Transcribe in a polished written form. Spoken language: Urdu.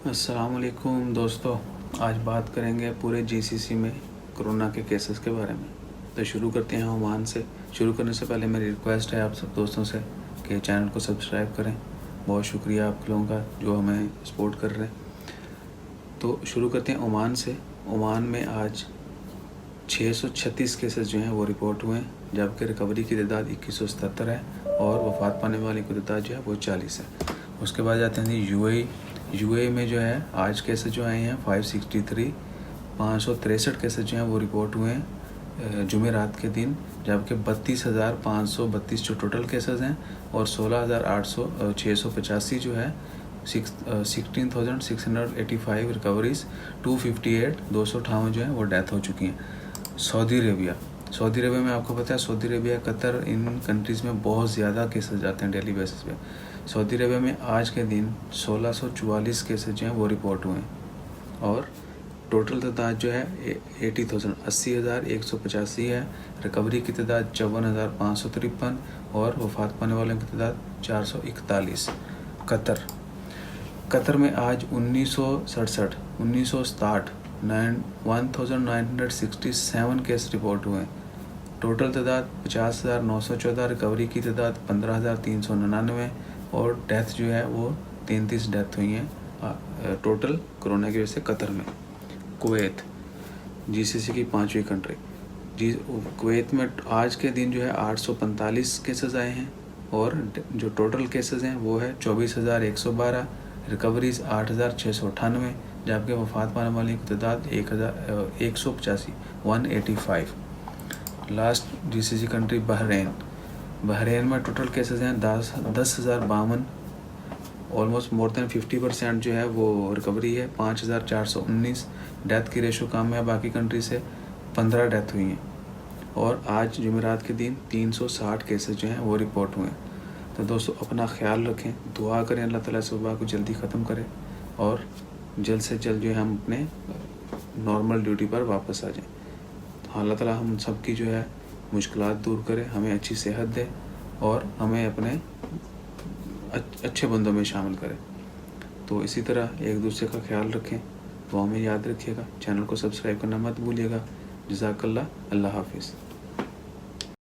السلام علیکم دوستو، آج بات کریں گے پورے جی سی سی میں کرونا کے کیسز کے بارے میں۔ تو شروع کرتے ہیں عمان سے۔ شروع کرنے سے پہلے میری ریکویسٹ ہے آپ سب دوستوں سے کہ چینل کو سبسکرائب کریں۔ بہت شکریہ آپ لوگوں کا جو ہمیں سپورٹ کر رہے ہیں۔ تو شروع کرتے ہیں عمان سے۔ عمان میں آج 636 کیسز جو ہیں وہ رپورٹ ہوئے ہیں، جبکہ ریکوری کی تعداد 2177 ہے اور وفات پانے والے کی تعداد جو ہے وہ 40 ہے۔ اس کے بعد جاتے ہیں یو اے میں جو ہے آج کیسز جو آئے ہیں 563، 563 کیسز جو ہیں وہ رپورٹ ہوئے ہیں جمعرات کے دن، جبکہ 32,532 جو ٹوٹل کیسز ہیں اور 16,685 جو ہے 16,685 ریکوریز، 258 جو ہیں وہ ڈیتھ ہو چکی ہیں۔ سعودی عربیہ میں آپ کو پتہ ہے سعودی عربیہ، قطر، ان کنٹریز میں بہت زیادہ کیسز جاتے ہیں ڈیلی بیسس پہ۔ سعودی عربیہ میں آج کے دن 1644 کیسز جو ہیں وہ رپورٹ ہوئے ہیں اور ٹوٹل تعداد جو ہے 80,185 ہے۔ ریکوری کی تعداد 54,553 اور وفات پانے والوں کی تعداد 441۔ قطر میں آج 1967 کیس رپورٹ ہوئے ہیں۔ ٹوٹل تعداد 50,914، ریکوری کی تعداد 15,399 اور ڈیتھ جو ہے وہ 33 ڈیتھ ہوئی ہیں ٹوٹل کرونا کی وجہ سے قطر میں۔ کویت جی سی سی کی 5ویں کنٹری، کویت میں آج کے دن جو ہے 845 کیسز آئے ہیں اور جو ٹوٹل کیسز ہیں وہ ہے 24,112، ریکوریز 8,698، جبکہ وفات پانے والے کی تعداد 185۔ لاسٹ جی سی سی کنٹری بحرین میں ٹوٹل کیسز ہیں 10,052، آلموسٹ مور دین 50% جو ہے وہ ریکوری ہے، 5,419۔ ڈیتھ کی ریشو کم ہے باقی کنٹری سے، 15 ڈیتھ ہوئی ہیں اور آج جمعرات کے دن 360 کیسز جو ہیں وہ رپورٹ ہوئے ہیں۔ تو دوستو اپنا خیال رکھیں، دعا کریں اللہ تعالیٰ سے وبا کو جلدی ختم کرے اور جلد سے جلد جو ہے ہم اپنے نارمل ڈیوٹی پر واپس آ جائیں۔ تو اللہ تعالیٰ ہم سب کی جو ہے مشکلات دور کرے، ہمیں اچھی صحت دے اور ہمیں اپنے اچھے بندوں میں شامل کرے۔ تو اسی طرح ایک دوسرے کا خیال رکھیں، دعا میں یاد رکھیے گا، چینل کو سبسکرائب کرنا مت بھولیے گا۔ جزاک اللہ، اللہ حافظ۔